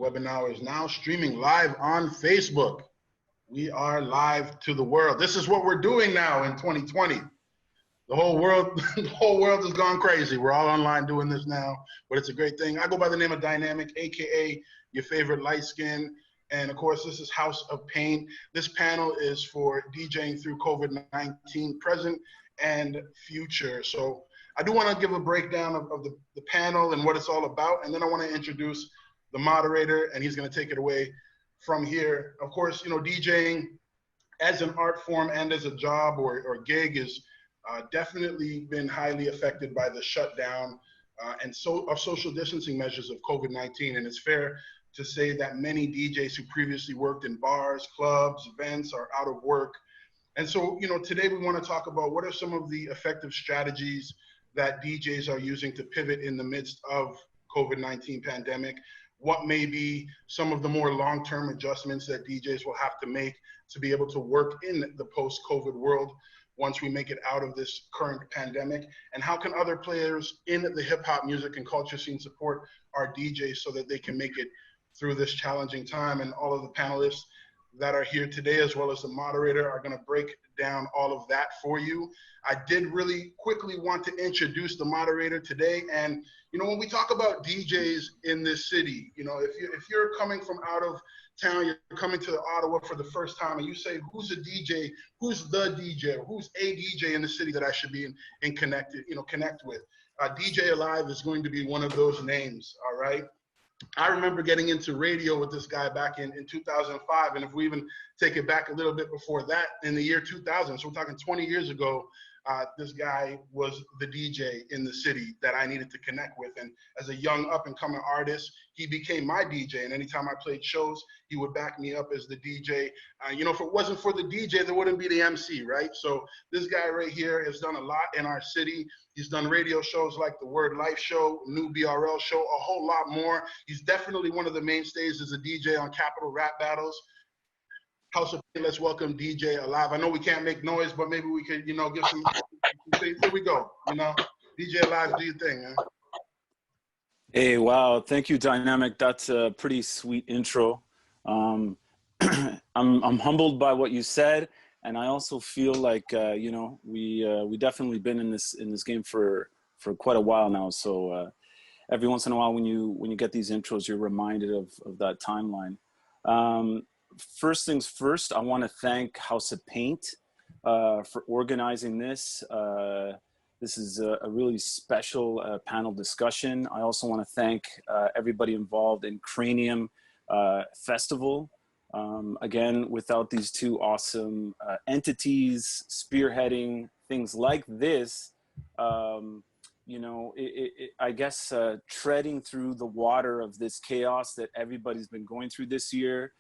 webinar is now streaming live on Facebook. We are live to the world. This is what we're doing now in 2020. The whole world has gone crazy. We're all online doing this now, but it's a great thing. I go by the name of Dynamic, AKA your favorite light skin. And of course, this is House of PainT. This panel is for DJing through COVID-19, present and future. So I do want to give a breakdown of the panel and what it's all about. And then I want to introduce the moderator, and he's going to take it away from here. Of course, you know, DJing as an art form and as a job or gig is definitely been highly affected by the shutdown and social distancing measures of COVID-19. And it's fair to say that many DJs who previously worked in bars, clubs, events are out of work. And so, you know, today we want to talk about what are some of the effective strategies that DJs are using to pivot in the midst of COVID-19 pandemic. What may be some of the more long-term adjustments that DJs will have to make to be able to work in the post-COVID world once we make it out of this current pandemic, and how can other players in the hip-hop music and culture scene support our DJs so that they can make it through this challenging time. And all of the panelists that are here today, as well as the moderator, are going to break down all of that for you. I did really quickly want to introduce the moderator today. And, you know, when we talk about DJs in this city, you know, if you're coming from out of town, you're coming to Ottawa for the first time, and you say, who's a DJ, who's the DJ, who's a DJ in the city that I should be connect with? DJ Alive is going to be one of those names, all right? I remember getting into radio with this guy back in 2005, and if we even take it back a little bit before that, in the year 2000, so we're talking 20 years ago, this guy was the DJ in the city that I needed to connect with. And as a young up-and-coming artist, he became my DJ. And anytime I played shows, he would back me up as the DJ. You know, if it wasn't for the DJ, there wouldn't be the MC, right? So this guy right here has done a lot in our city. He's done radio shows like the Word Life Show, New BRL Show, a whole lot more. He's definitely one of the mainstays as a DJ on Capital Rap Battles. House of PainT, let's welcome DJ Alive. I know we can't make noise, but maybe we could, you know, give some, here we go, you know. DJ Alive, do your thing, man. Hey, wow, thank you, Dynamic. That's a pretty sweet intro. I'm humbled by what you said, and I also feel like, you know, we definitely been in this game for quite a while now. So every once in a while when you get these intros, you're reminded of that timeline. First things first, I want to thank House of PainT for organizing this. This is a really special panel discussion. I also want to thank everybody involved in Cranium Festival. Again, without these two awesome entities spearheading things like this, you know, I guess treading through the water of this chaos that everybody's been going through this year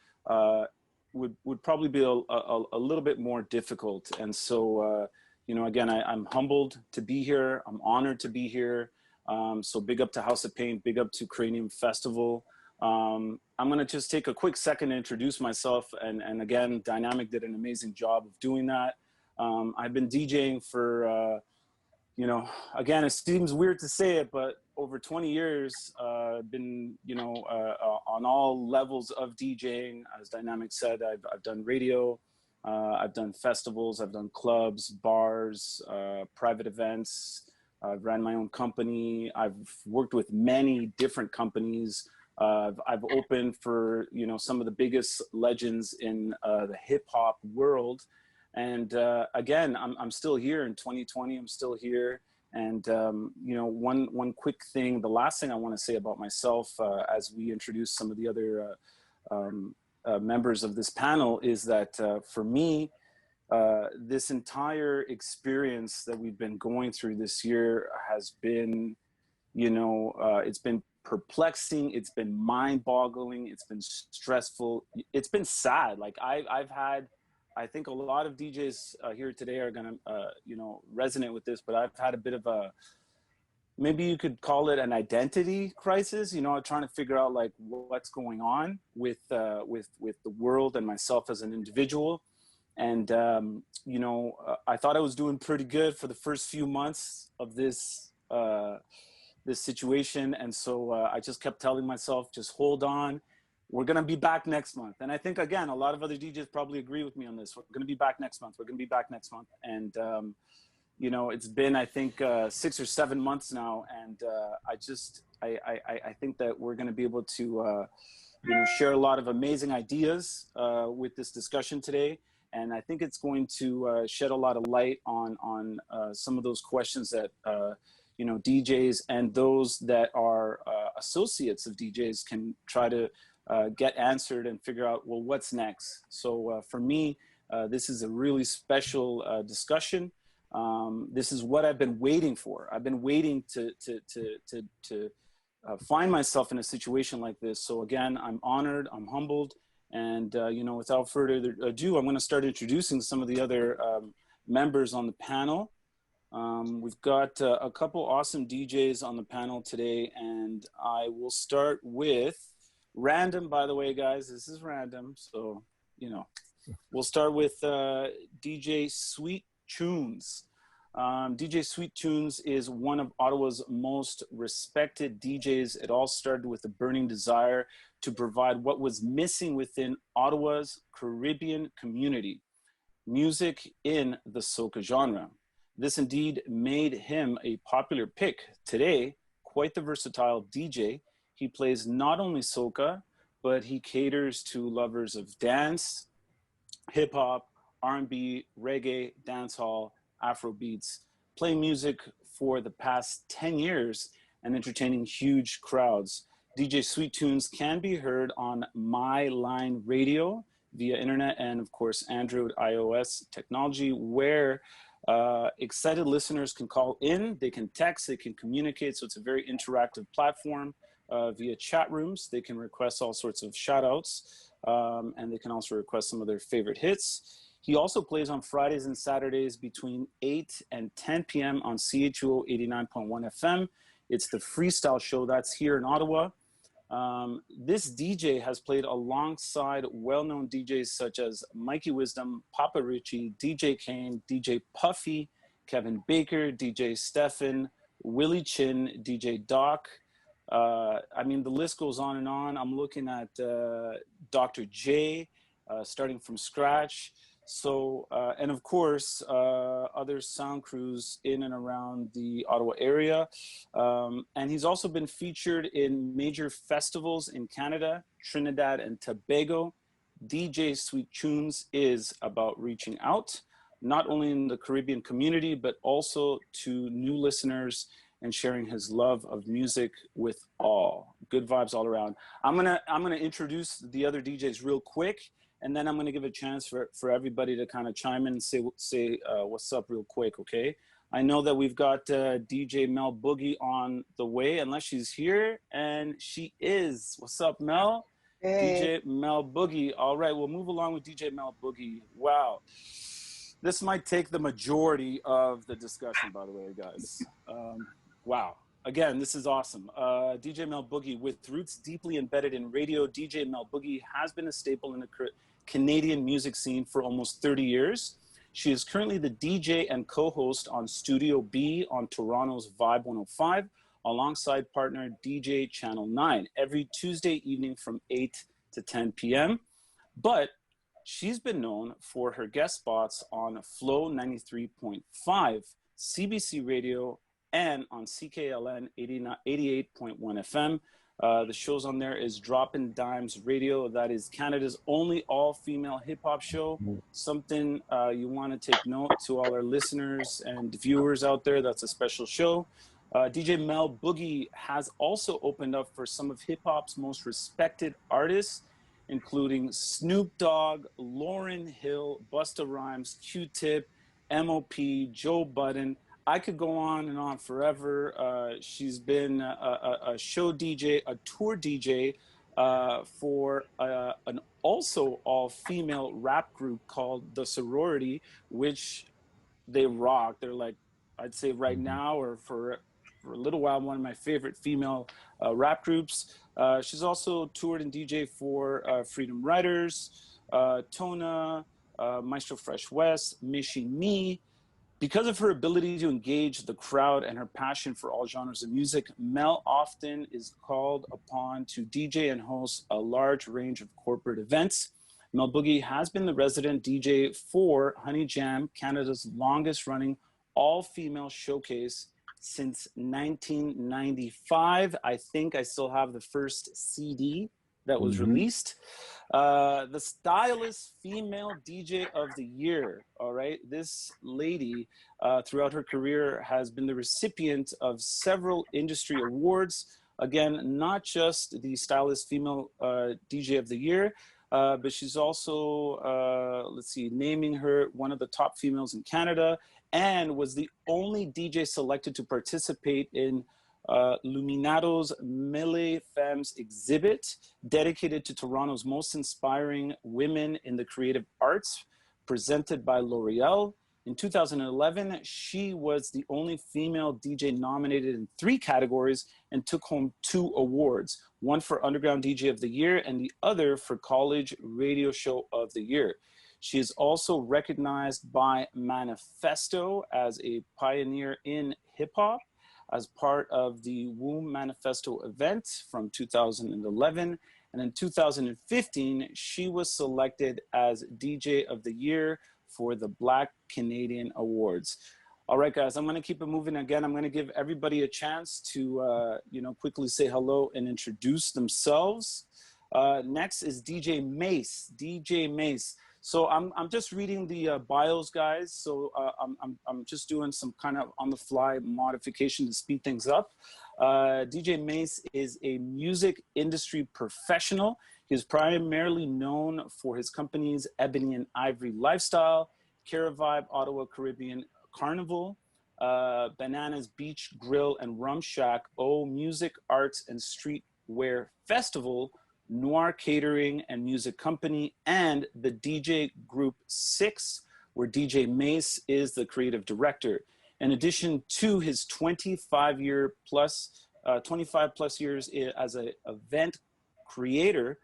would probably be a little bit more difficult. And so, you know, again, I'm humbled to be here. I'm honored to be here. So big up to House of PainT, big up to Cranium Festival. I'm gonna just take a quick second to introduce myself. And again, Dynamic did an amazing job of doing that. I've been DJing for, you know, again, it seems weird to say it, but over 20 years, been, you know, on all levels of DJing. As Dynamic said, I've done radio, I've done festivals, I've done clubs, bars, private events. I've ran my own company. I've worked with many different companies. I've opened for, you know, some of the biggest legends in the hip hop world. And again, I'm still here in 2020. I'm still here. And, you know, one quick thing, the last thing I want to say about myself as we introduce some of the other members of this panel is that for me, this entire experience that we've been going through this year has been, you know, it's been perplexing, it's been mind-boggling, it's been stressful, it's been sad. Like I've had, I think a lot of DJs here today are gonna, you know, resonate with this, but I've had a bit of a, maybe you could call it an identity crisis, you know, trying to figure out like what's going on with the world and myself as an individual. And, you know, I thought I was doing pretty good for the first few months of this this situation. And so I just kept telling myself, just hold on. We're going to be back next month. And I think, again, a lot of other DJs probably agree with me on this. We're going to be back next month. We're going to be back next month. And, you know, it's been, I think, 6 or 7 months now. And I think that we're going to be able to, you know, share a lot of amazing ideas with this discussion today. And I think it's going to shed a lot of light on some of those questions that, you know, DJs and those that are associates of DJs can try to get answered and figure out, well, what's next? So for me, this is a really special discussion. This is what I've been waiting for. I've been waiting to find myself in a situation like this. So again, I'm honored, I'm humbled, and you know, without further ado, I'm going to start introducing some of the other members on the panel. We've got a couple awesome DJs on the panel today, and I will start with random, by the way, guys. This is random, so, you know, we'll start with DJ Sweet Tunes. DJ Sweet Tunes is one of Ottawa's most respected DJs. It all started with a burning desire to provide what was missing within Ottawa's Caribbean community, music in the soca genre. This indeed made him a popular pick. Today, quite the versatile DJ, he plays not only soca, but he caters to lovers of dance, hip hop, R&B, reggae, dancehall, Afro beats, playing music for the past 10 years and entertaining huge crowds. DJ Sweet Tunes can be heard on My Line Radio via internet and, of course, Android, iOS technology, where excited listeners can call in, they can text, they can communicate. So it's a very interactive platform via chat rooms. They can request all sorts of shout outs, and they can also request some of their favorite hits. He also plays on Fridays and Saturdays between 8 and 10 p.m. on CHUO 89.1 FM. It's the Freestyle Show that's here in Ottawa. This DJ has played alongside well-known DJs such as Mikey Wisdom, Papa Richie, DJ Kane, DJ Puffy, Kevin Baker, DJ Stefan, Willie Chin, DJ Doc. I mean, the list goes on and on. I'm looking at Dr. J, starting from scratch. So, and of course, other sound crews in and around the Ottawa area. And he's also been featured in major festivals in Canada, Trinidad and Tobago. DJ Sweet Tunes is about reaching out, not only in the Caribbean community, but also to new listeners and sharing his love of music with all. Good vibes all around. I'm gonna introduce the other DJs real quick, and then I'm going to give a chance for everybody to kind of chime in and say what's up real quick, okay? I know that we've got DJ Mel Boogie on the way, unless she's here, and she is. What's up, Mel? Hey. DJ Mel Boogie. All right, we'll move along with DJ Mel Boogie. Wow. This might take the majority of the discussion, by the way, guys. Wow. Again, this is awesome. DJ Mel Boogie, with roots deeply embedded in radio, DJ Mel Boogie has been a staple in the Canadian music scene for almost 30 years. She is currently the DJ and co-host on Studio B on Toronto's Vibe 105, alongside partner DJ Channel 9, every Tuesday evening from 8 to 10 p.m. But she's been known for her guest spots on Flow 93.5, CBC Radio, and on CKLN 88.1 FM. The shows on there is Droppin' Dimes Radio. That is Canada's only all-female hip-hop show. Something you want to take note to all our listeners and viewers out there. That's a special show. DJ Mel Boogie has also opened up for some of hip-hop's most respected artists, including Snoop Dogg, Lauryn Hill, Busta Rhymes, Q-Tip, M.O.P., Joe Budden. I could go on and on forever. She's been a show DJ, a tour DJ for an also all-female rap group called The Sorority, which they rock. They're like, I'd say right now or for a little while, one of my favorite female rap groups. She's also toured and DJ for Freedom Riders, Tona, Maestro Fresh West, Mishi Me, Because of her ability to engage the crowd and her passion for all genres of music, Mel often is called upon to DJ and host a large range of corporate events. Mel Boogie has been the resident DJ for Honey Jam, Canada's longest running all-female showcase since 1995. I think I still have the first CD that was released. The Stylist Female DJ of the Year, all right? This lady, throughout her career, has been the recipient of several industry awards. Again, not just the Stylist Female DJ of the Year, but she's also, let's see, naming her one of the top females in Canada, and was the only DJ selected to participate in Luminato's Mille Femmes exhibit, dedicated to Toronto's most inspiring women in the creative arts, presented by L'Oreal. In 2011, she was the only female DJ nominated in 3 categories and took home 2 awards, one for Underground DJ of the Year and the other for College Radio Show of the Year. She is also recognized by Manifesto as a pioneer in hip-hop, as part of the Womb Manifesto event from 2011. And in 2015, she was selected as DJ of the Year for the Black Canadian Awards. All right, guys, I'm gonna keep it moving. Again, I'm gonna give everybody a chance to quickly say hello and introduce themselves. Next is DJ Mace. DJ Mace. So I'm just reading the bios, guys. So I'm just doing some kind of on the fly modification to speed things up. DJ Mace is a music industry professional. He is primarily known for his companies Ebony and Ivory Lifestyle, Caravibe Ottawa Caribbean Carnival, Bananas Beach Grill and Rum Shack, O Music, Arts and Streetwear Festival, Noir Catering and Music Company, and the DJ Group 6, where DJ Mace is the creative director. In addition to his 25 plus years as an event creator,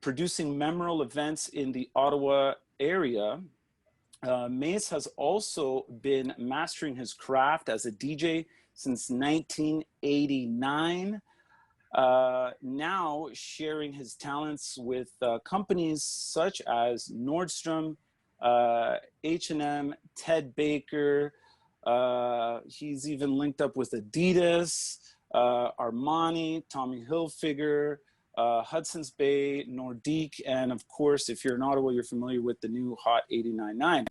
producing memorable events in the Ottawa area, Mace has also been mastering his craft as a DJ since 1989. Now sharing his talents with companies such as Nordstrom, H&M, Ted Baker. He's even linked up with Adidas, Armani, Tommy Hilfiger, Hudson's Bay, Nordique, and of course, if you're in Ottawa, you're familiar with the new Hot 89.9.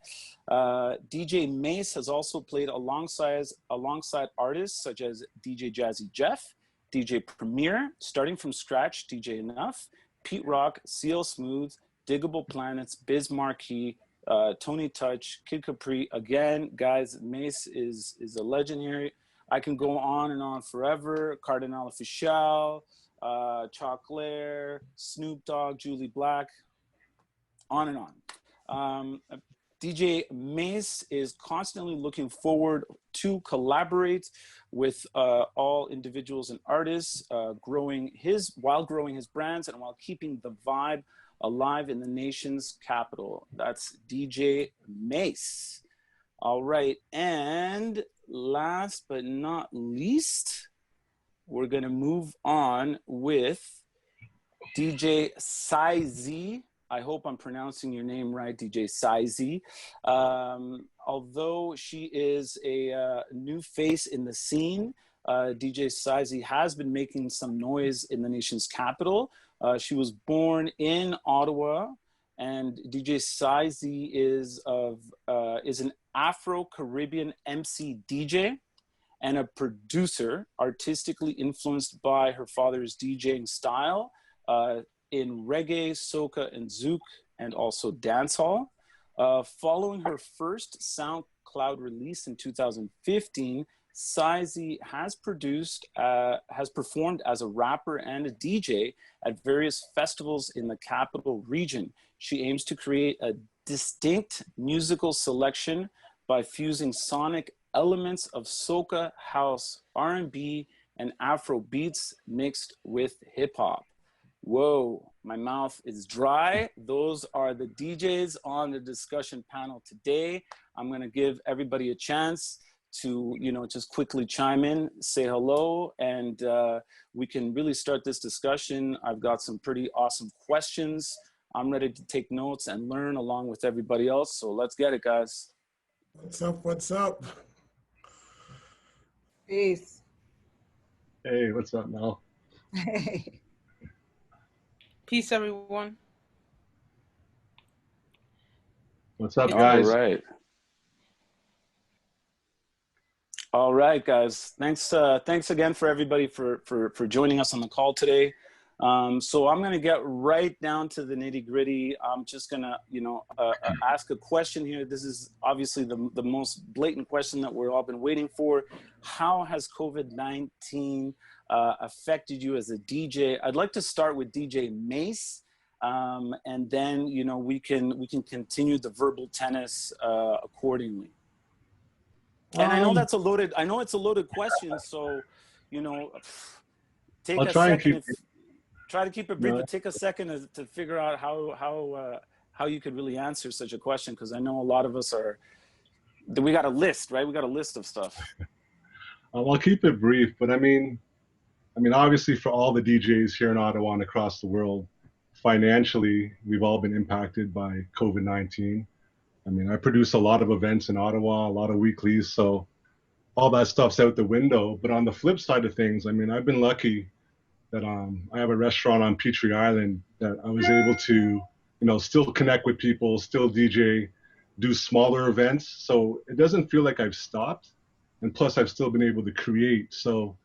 DJ Mace has also played alongside artists such as DJ Jazzy Jeff, DJ Premier, Starting From Scratch, DJ Enough, Pete Rock, CL Smooth, Diggable Planets, Biz Marquee, Tony Touch, Kid Capri. Again, guys, Mace is a legendary. I can go on and on forever. Cardinal Official, Chocolare, Snoop Dogg, Julie Black, on and on. DJ Mace is constantly looking forward to collaborate with all individuals and artists, while growing his brands and while keeping the vibe alive in the nation's capital. That's DJ Mace. All right, and last but not least, we're gonna move on with DJ Sizy. I hope I'm pronouncing your name right, DJ Sizy. Although she is a new face in the scene, DJ Sizy has been making some noise in the nation's capital. She was born in Ottawa, and DJ Sizy is an Afro-Caribbean MC DJ and a producer, artistically influenced by her father's DJing style in reggae, soca, and zouk, and also dancehall. Following her first SoundCloud release in 2015, Sizy has performed as a rapper and a DJ at various festivals in the capital region. She aims to create a distinct musical selection by fusing sonic elements of soca, house, R&B, and Afro beats mixed with hip hop. Whoa, my mouth is dry. Those are the DJs on the discussion panel today. I'm gonna give everybody a chance to, just quickly chime in, say hello, and we can really start this discussion. I've got some pretty awesome questions. I'm ready to take notes and learn along with everybody else. So let's get it, guys. What's up? What's up? Peace. Hey, what's up, Mel? Hey. Peace, everyone. What's up, guys? All right, guys. Thanks again for everybody for joining us on the call today. So I'm gonna get right down to the nitty gritty. I'm just gonna, ask a question here. This is obviously the most blatant question that we've all been waiting for. How has COVID-19 affected you as a DJ? I'd like to start with DJ Mace, and then we can continue the verbal tennis accordingly. And I know it's a loaded question, so take I'll a try second. and Try to keep it brief, but take a second to figure out how you could really answer such a question, because I know a lot of us we got a list, right? We got a list of stuff. I'll keep it brief, but I mean, obviously for all the DJs here in Ottawa and across the world, financially, we've all been impacted by COVID-19. I mean, I produce a lot of events in Ottawa, a lot of weeklies, so all that stuff's out the window. But on the flip side of things, I mean, I've been lucky that I have a restaurant on Petrie Island that I was able to, still connect with people, still DJ, do smaller events. So it doesn't feel like I've stopped. And plus, I've still been able to create. So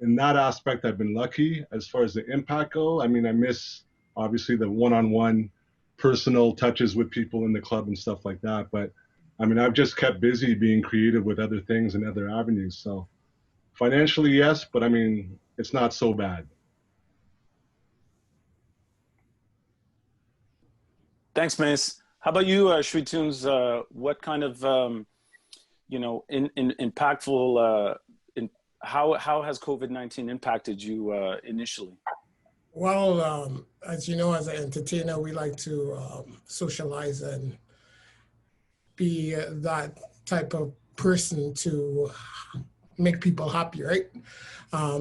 in that aspect, I've been lucky. As far as the impact go, I mean, I miss, obviously, the one-on-one personal touches with people in the club and stuff like that. But I mean, I've just kept busy being creative with other things and other avenues. So financially, yes, but I mean, it's not so bad. Thanks, Mace. How about you, Shreetunes? What kind of, impactful, how has COVID-19 impacted you initially? Well, as you know, as an entertainer, we like to socialize and be that type of person to make people happy, right?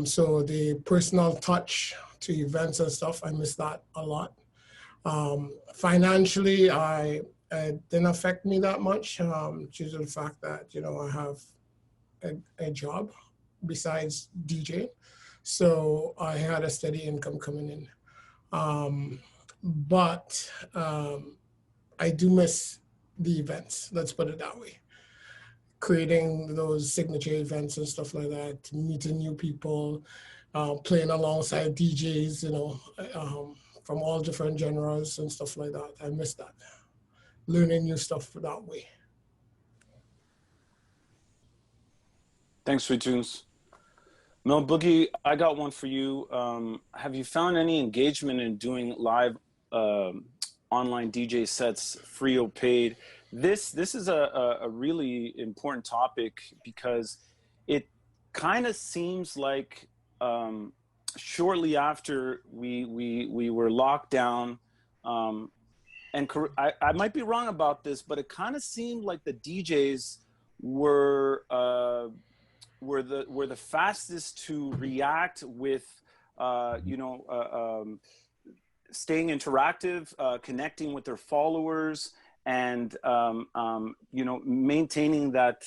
So the personal touch to events and stuff, I miss that a lot. Financially, it didn't affect me that much due to the fact that, I have a job besides DJ. So I had a steady income coming in. But I do miss the events, let's put it that way. Creating those signature events and stuff like that, meeting new people, playing alongside DJs, from all different genres and stuff like that. I miss that. Learning new stuff that way. Thanks, Shreetunes. Mel Boogie, I got one for you. Have you found any engagement in doing live online DJ sets, free or paid? This is a really important topic because it kind of seems like shortly after we were locked down, and I might be wrong about this, but it kind of seemed like the DJs were the fastest to react with staying interactive, connecting with their followers, and maintaining that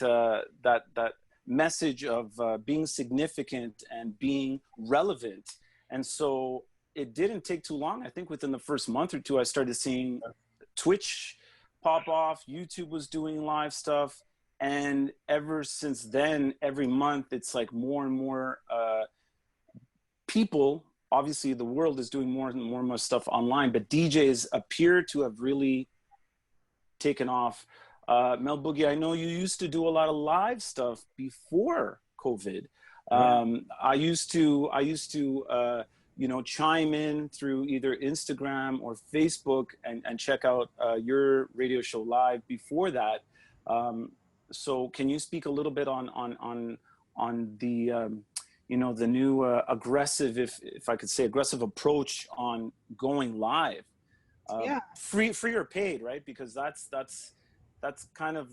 message of being significant and being relevant. And so it didn't take too long. I think within the first month or two, I started seeing Twitch pop off. YouTube was doing live stuff. And ever since then, every month, it's like more and more people. Obviously, the world is doing more and more stuff online, but DJs appear to have really taken off. Mel Boogie, I know you used to do a lot of live stuff before COVID. I used to chime in through either Instagram or Facebook and check out your radio show live before that. So can you speak a little bit on the you know, the new aggressive, if I could say, aggressive approach on going live, Yeah. free or paid, right? Because that's kind of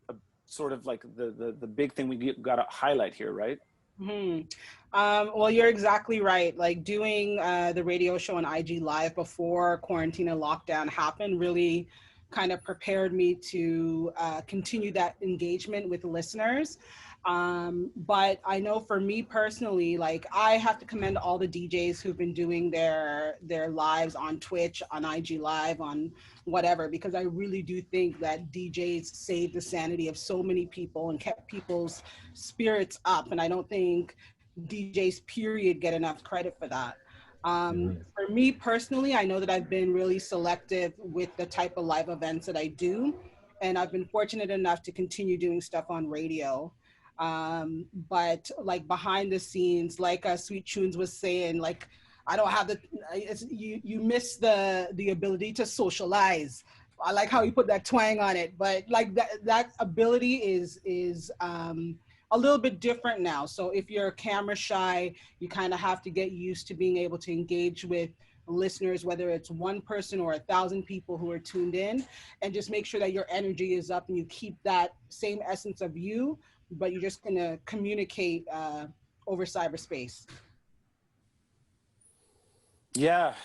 a, sort of like the big thing we got to highlight here, right? Well, you're exactly right. Like doing the radio show on IG Live before quarantine and lockdown happened really kind of prepared me to continue that engagement with listeners. But I know for me personally, like I have to commend all the DJs who've been doing their lives on Twitch, on IG Live, on whatever, because I really do think that DJs saved the sanity of so many people and kept people's spirits up. And I don't think DJs period get enough credit for that. For me personally, I know that I've been really selective with the type of live events that I do, and I've been fortunate enough to continue doing stuff on radio. But like behind the scenes, like Sweet Tunes was saying, like I don't have you miss the ability to socialize. I like how you put that twang on it, but like that ability is a little bit different now. So if you're camera shy, you kind of have to get used to being able to engage with listeners, whether it's one person or 1,000 people who are tuned in, and just make sure that your energy is up and you keep that same essence of you, but you're just going to communicate over cyberspace. Yeah,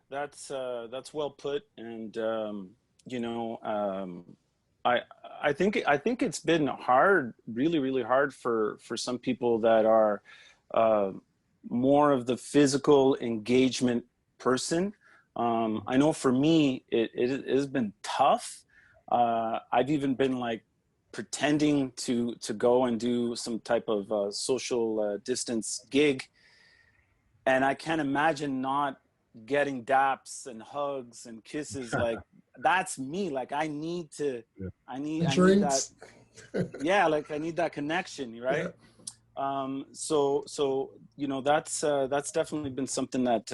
that's well put. And you know, I think it's been hard, really hard for some people that are more of the physical engagement person. I know for me, it has been tough. I've even been like pretending to go and do some type of social distance gig, and I can't imagine not getting daps and hugs and kisses. Like that's me. Like I need I need that. Yeah, like I need that connection, right? Yeah. So you know, that's definitely been something that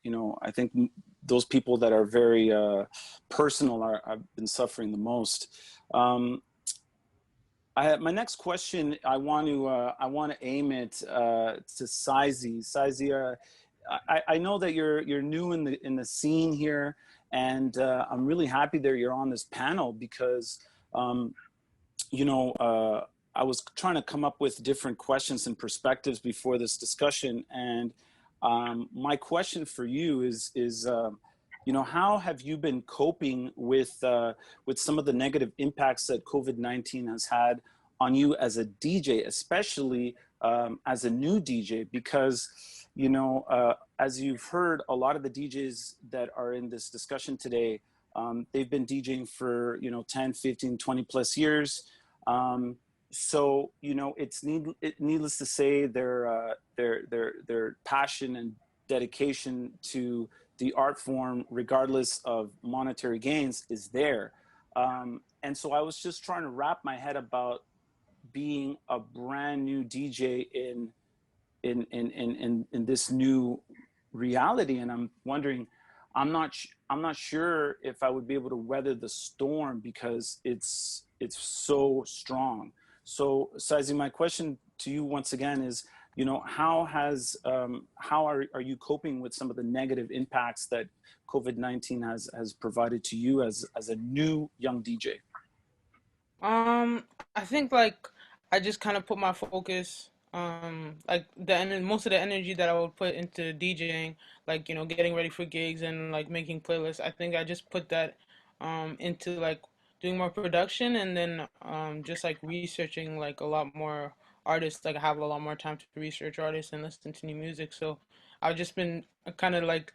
you know, I think those people that are very personal have been suffering the most. My next question, I want to aim it to Sizey. Sizey, I know that you're new in the scene here, and I'm really happy that you're on this panel because you know, I was trying to come up with different questions and perspectives before this discussion, and my question for you is you know, how have you been coping with some of the negative impacts that COVID-19 has had on you as a DJ, especially as a new DJ? Because, you know, as you've heard, a lot of the DJs that are in this discussion today, they've been DJing for, you know, 10, 15, 20 plus years. So, you know, it's needless to say their passion and dedication to the art form, regardless of monetary gains, is there. And so I was just trying to wrap my head about being a brand new DJ in this new reality. And I'm wondering, I'm not sure if I would be able to weather the storm because it's so strong. So Sizey, my question to you once again is, you know, how are you coping with some of the negative impacts that COVID-19 has provided to you as a new young DJ? I think like I just kind of put my focus like most of the energy that I would put into DJing, like, you know, getting ready for gigs and like making playlists. I think I just put that into like doing more production, and then just like researching like a lot more artists. Like I have a lot more time to research artists and listen to new music. So I've just been kind of like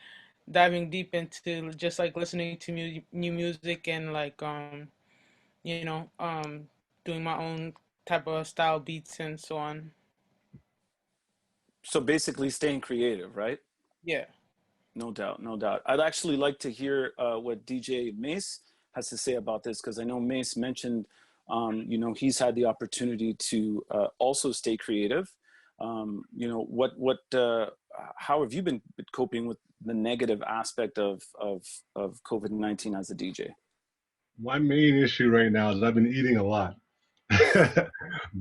diving deep into just like listening to new music and like you know, doing my own type of style beats and so on. So basically staying creative, right? Yeah. No doubt, no doubt. I'd actually like to hear what DJ Mace has to say about this, because I know Mace mentioned, you know, he's had the opportunity to also stay creative. You know, how have you been coping with the negative aspect of COVID-19 as a DJ? My main issue right now is I've been eating a lot.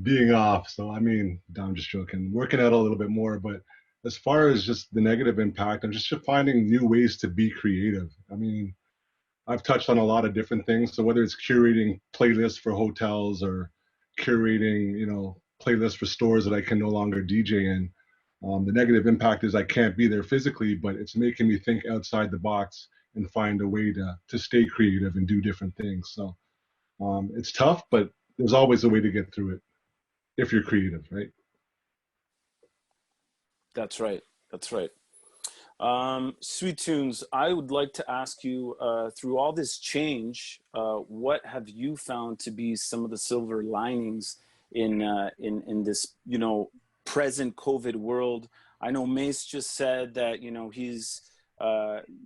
being off. So I mean, I'm just joking, working out a little bit more. But as far as just the negative impact, I'm just finding new ways to be creative. I mean, I've touched on a lot of different things. So whether it's curating playlists for hotels or curating, playlists for stores that I can no longer DJ in, the negative impact is I can't be there physically, but it's making me think outside the box and find a way to stay creative and do different things. So it's tough, but there's always a way to get through it if you're creative, right? That's right. That's right. Sweet Tunes, I would like to ask you, through all this change, what have you found to be some of the silver linings in this, present COVID world? I know Mace just said that, he's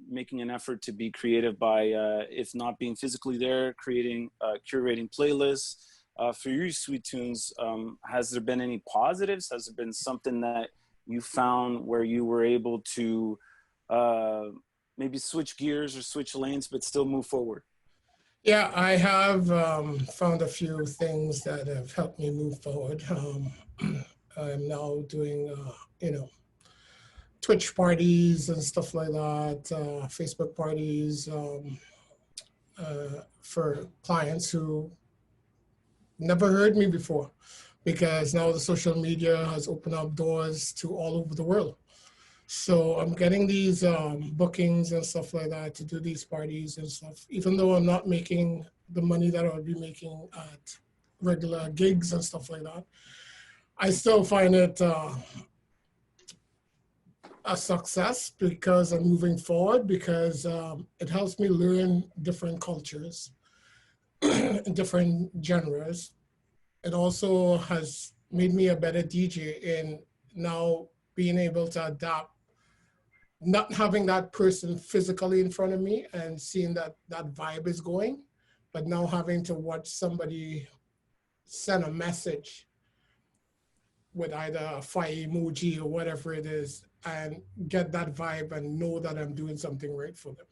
making an effort to be creative by, if not being physically there, curating playlists. For you, Sweet Tunes, has there been any positives? Has there been something that you found where you were able to maybe switch gears or switch lanes, but still move forward? Yeah, I have found a few things that have helped me move forward. I'm now doing, Twitch parties and stuff like that, Facebook parties for clients who never heard me before, because now the social media has opened up doors to all over the world. So I'm getting these bookings and stuff like that to do these parties and stuff, even though I'm not making the money that I would be making at regular gigs and stuff like that. I still find it a success because I'm moving forward, because it helps me learn different cultures, different genres. It also has made me a better DJ in now being able to adapt, not having that person physically in front of me and seeing that that vibe is going, but now having to watch somebody send a message with either a fire emoji or whatever it is, and get that vibe and know that I'm doing something right for them.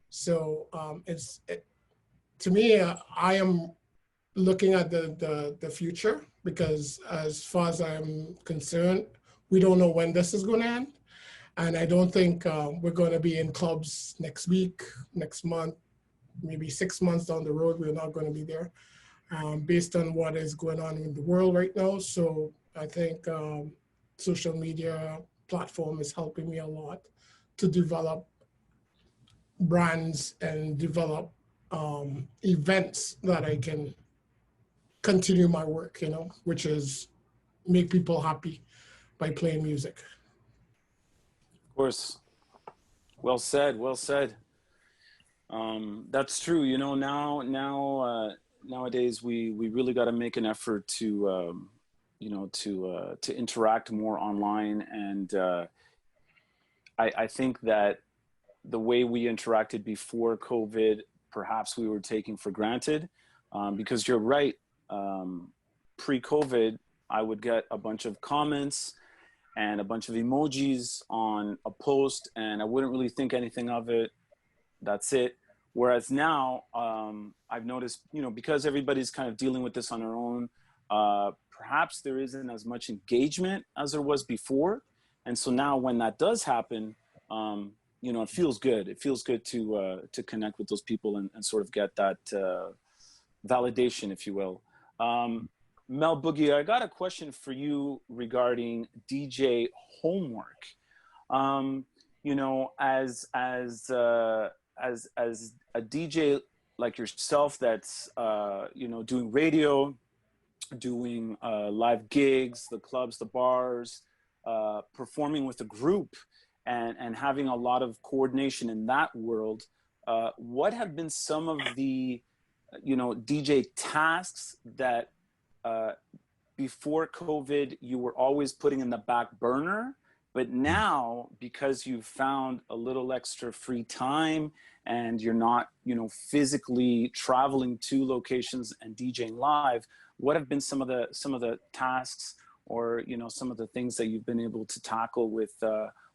So to me, I am looking at the future, because as far as I'm concerned, we don't know when this is going to end. And I don't think we're going to be in clubs next week, next month, maybe 6 months down the road. We're not going to be there based on what is going on in the world right now. So I think social media platform is helping me a lot to develop brands and develop events that I can continue my work, which is make people happy by playing music. Of course. Well said. Well said. That's true. Nowadays we really got to make an effort to to interact more online, and I think that the way we interacted before COVID, perhaps we were taking for granted, because you're right. Pre-COVID, I would get a bunch of comments and a bunch of emojis on a post, and I wouldn't really think anything of it. That's it. Whereas now, I've noticed, because everybody's kind of dealing with this on their own, perhaps there isn't as much engagement as there was before. And so now when that does happen, it feels good. It feels good to connect with those people and sort of get that validation, if you will. Mel Boogie, I got a question for you regarding DJ homework. As a DJ like yourself that's doing radio, doing live gigs, the clubs, the bars, performing with a group, and having a lot of coordination in that world, what have been some of the DJ tasks that before COVID you were always putting in the back burner, but now because you've found a little extra free time and you're not physically traveling to locations and DJing live, what have been some of the tasks or some of the things that you've been able to tackle with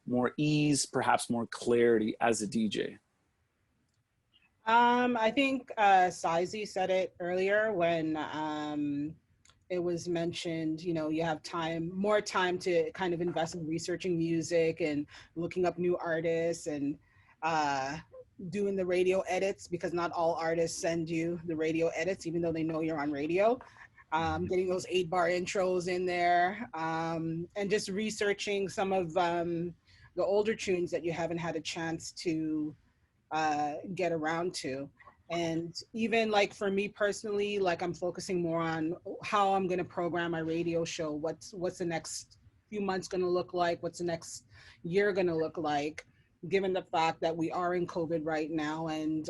more ease, perhaps more clarity as a DJ? I think Sizey said it earlier when it was mentioned, you know, you have more time to kind of invest in researching music and looking up new artists and doing the radio edits, because not all artists send you the radio edits, even though they know you're on radio. Getting those 8-bar intros in there, and just researching some of the older tunes that you haven't had a chance to get around to. And even like for me personally, like I'm focusing more on how I'm going to program my radio show. What's the next few months going to look like? What's the next year going to look like? Given the fact that we are in COVID right now, and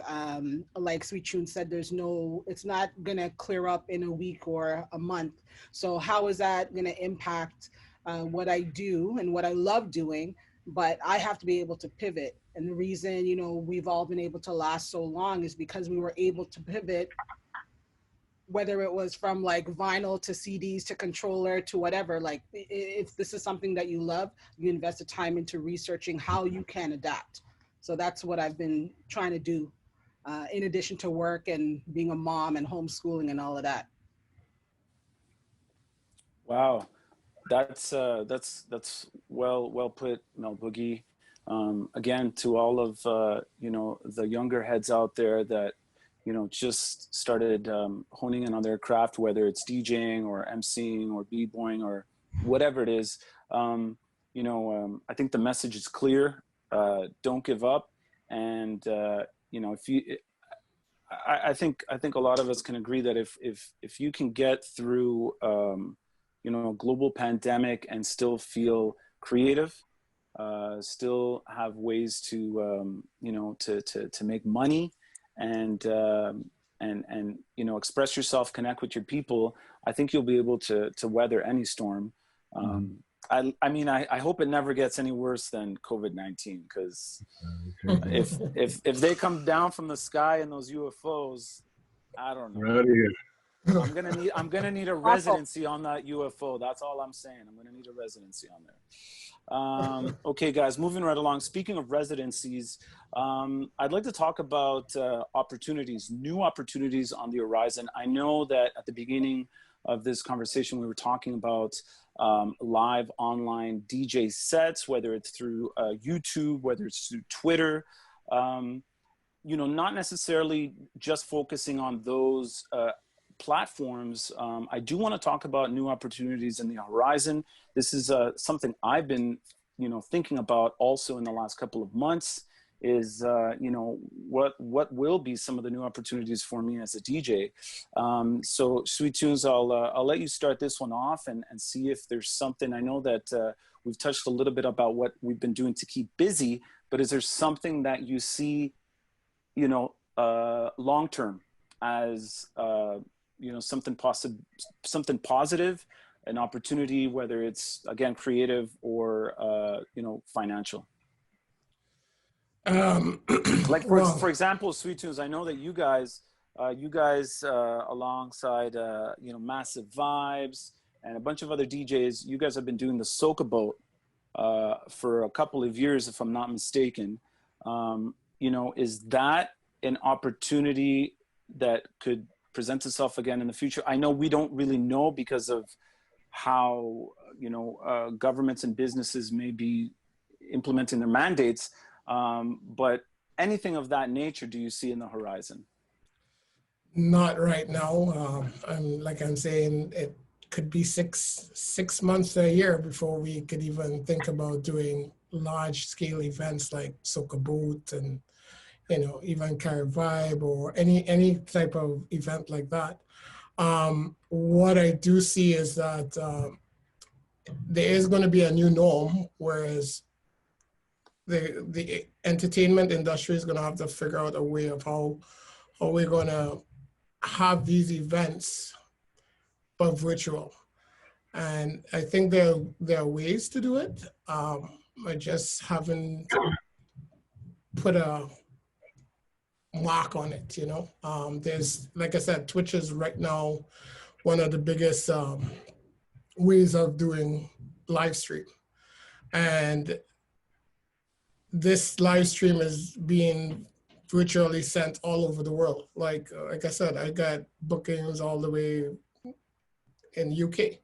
like Sweet Tune said, it's not going to clear up in a week or a month. So how is that going to impact what I do and what I love doing? But I have to be able to pivot. And the reason, you know, we've all been able to last so long is because we were able to pivot, whether it was from like vinyl to CDs to controller to whatever. Like, if this is something that you love, you invest the time into researching how you can adapt. So that's what I've been trying to do, in addition to work and being a mom and homeschooling and all of that. Wow, that's well put, Mel Boogie. Again, to all of you know, the younger heads out there that, you know, just started honing in on their craft, whether it's DJing or MCing or b-boying or whatever it is, you know, I think the message is clear. Don't give up, and you know, I think a lot of us can agree that if you can get through you know, a global pandemic and still feel creative, still have ways to you know, to make money, and you know, express yourself, connect with your people, I think you'll be able to weather any storm. I mean, I hope it never gets any worse than COVID-19, because if they come down from the sky in those UFOs, I don't know. Right here. I'm gonna need a residency on that UFO. That's all I'm saying. I'm gonna need a residency on there. Okay, guys, moving right along. Speaking of residencies, I'd like to talk about opportunities, new opportunities on the horizon. I know that at the beginning of this conversation, we were talking about live online DJ sets, whether it's through YouTube, whether it's through Twitter, you know, not necessarily just focusing on those platforms. I do want to talk about new opportunities in the horizon. This is something I've been, you know, thinking about also in the last couple of months, is, you know, what will be some of the new opportunities for me as a DJ. So Sweet Tunes, I'll let you start this one off and see if there's something. I know that we've touched a little bit about what we've been doing to keep busy, but is there something that you see, you know, long-term as, you know, something positive, an opportunity, whether it's, again, creative or, you know, financial? Like for example, Sweet Tunes, I know that you guys alongside, you know, Massive Vibes and a bunch of other DJs, you guys have been doing the Soca Boat for a couple of years, if I'm not mistaken. You know, is that an opportunity that could present itself again in the future? I know we don't really know because of how, you know, governments and businesses may be implementing their mandates, but anything of that nature do you see in the horizon? Not right now. I'm saying, it could be six months to a year before we could even think about doing large scale events like Soca Boat and, you know, even Carry Vibe or any type of event like that. What I do see is that there is going to be a new norm, whereas the entertainment industry is going to have to figure out a way of how we're going to have these events, but virtual. And I think there are ways to do it. I just haven't put a mark on it, you know. There's, like I said, Twitch is right now one of the biggest ways of doing live stream. And this live stream is being virtually sent all over the world. Like I said, I got bookings all the way in UK,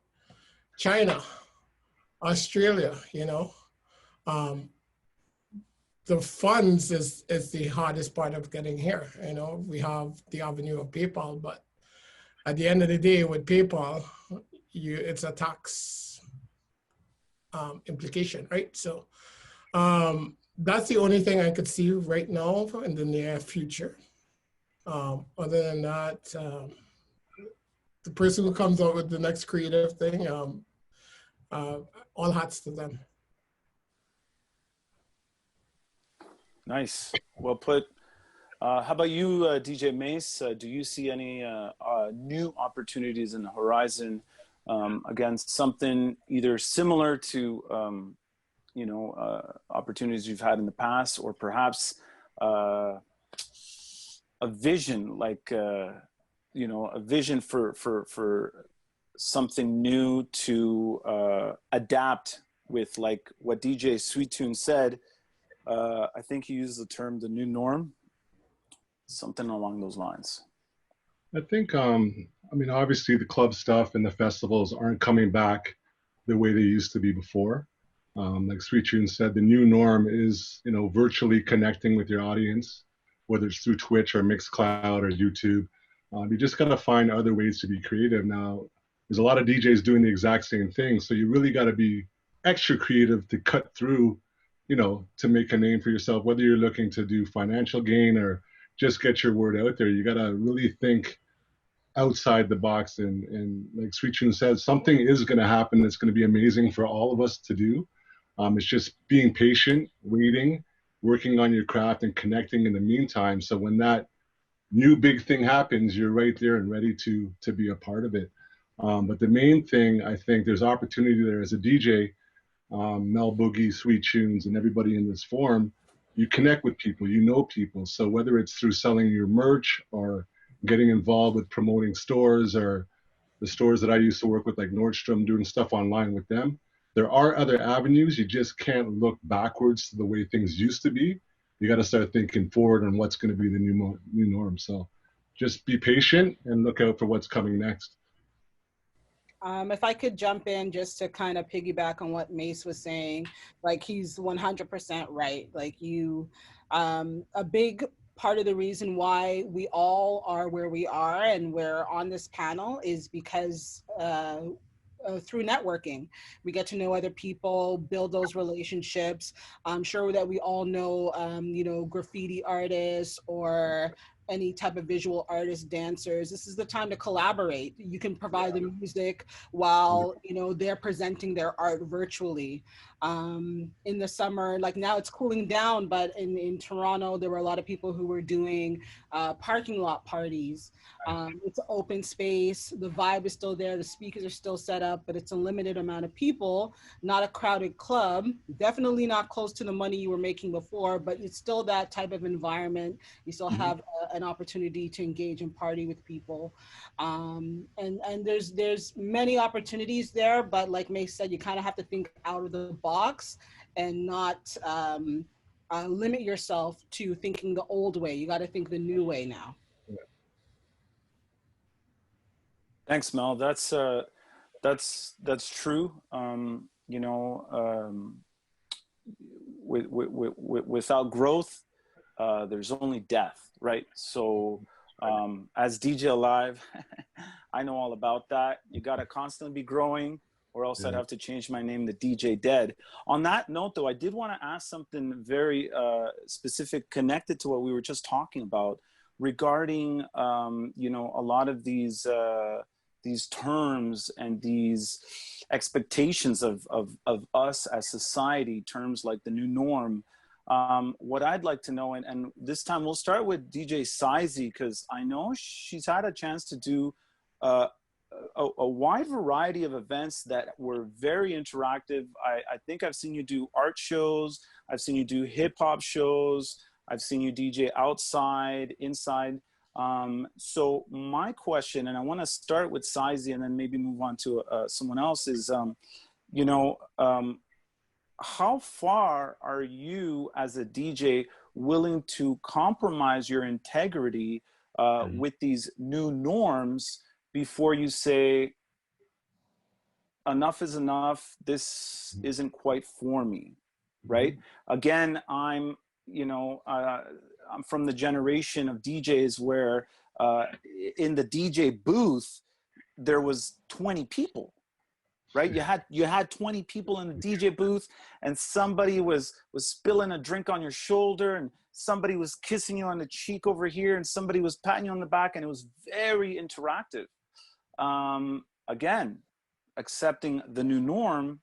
China, Australia, you know. The funds is the hardest part of getting here. You know, we have the avenue of PayPal, but at the end of the day with PayPal, it's a tax implication, right? So that's the only thing I could see right now in the near future. Other than that, the person who comes out with the next creative thing, all hats to them. Nice. Well put. How about you, DJ Mace? Do you see any new opportunities in the horizon? Again, something either similar to, you know, opportunities you've had in the past, or perhaps a vision, like, you know, a vision for something new to adapt with, like what DJ Sweet Tune said. I think he used the term the new norm, something along those lines. I think, I mean, obviously the club stuff and the festivals aren't coming back the way they used to be before. Like Sweet Tune said, the new norm is, you know, virtually connecting with your audience, whether it's through Twitch or Mixcloud or YouTube. You just got to find other ways to be creative now. There's a lot of DJs doing the exact same thing, so you really got to be extra creative to cut through, you know, to make a name for yourself, whether you're looking to do financial gain or just get your word out there. You got to really think outside the box. And like Sweet Tune said, something is going to happen that's going to be amazing for all of us to do. It's just being patient, waiting, working on your craft and connecting in the meantime. So when that new big thing happens, you're right there and ready to be a part of it. But the main thing, I think there's opportunity there as a DJ, Mel Boogie, Sweet Tunes, and everybody in this forum, you connect with people, you know people. So whether it's through selling your merch or getting involved with promoting stores, or the stores that I used to work with, like Nordstrom, doing stuff online with them, there are other avenues. You just can't look backwards to the way things used to be. You got to start thinking forward on what's going to be the new norm. So just be patient and look out for what's coming next. If I could jump in just to kind of piggyback on what Mace was saying, like he's 100% right. Like you, a big part of the reason why we all are where we are and we're on this panel is because through networking, we get to know other people, build those relationships. I'm sure that we all know, you know, graffiti artists or any type of visual artists, dancers. This is the time to collaborate. You can provide the music while, you know, they're presenting their art virtually. In the summer, like now it's cooling down, but in Toronto, there were a lot of people who were doing parking lot parties. It's an open space. The vibe is still there. The speakers are still set up, but it's a limited amount of people, not a crowded club, definitely not close to the money you were making before, but it's still that type of environment. You still have an opportunity to engage and party with people. And there's many opportunities there, but like May said, you kind of have to think out of the box and not limit yourself to thinking the old way. You got to think the new way now. Thanks, Mel. That's true. You know, without growth, there's only death, right? So as DJ Alive, I know all about that. You got to constantly be growing, or else I'd have to change my name to DJ Dead. On that note, though, I did want to ask something very specific connected to what we were just talking about regarding, you know, a lot of these terms and these expectations of us as society, terms like the new norm. What I'd like to know, and this time we'll start with DJ Sizey, because I know she's had a chance to do a wide variety of events that were very interactive. I think I've seen you do art shows, I've seen you do hip hop shows, I've seen you DJ outside, inside. So my question, and I want to start with Sizey and then maybe move on to someone else, is, you know, how far are you as a DJ willing to compromise your integrity with these new norms before you say, enough is enough. This isn't quite for me, right? Again, I'm from the generation of DJs where in the DJ booth, there was 20 people, right? You had 20 people in the DJ booth, and somebody was spilling a drink on your shoulder, and somebody was kissing you on the cheek over here, and somebody was patting you on the back, and it was very interactive. Again, accepting the new norm,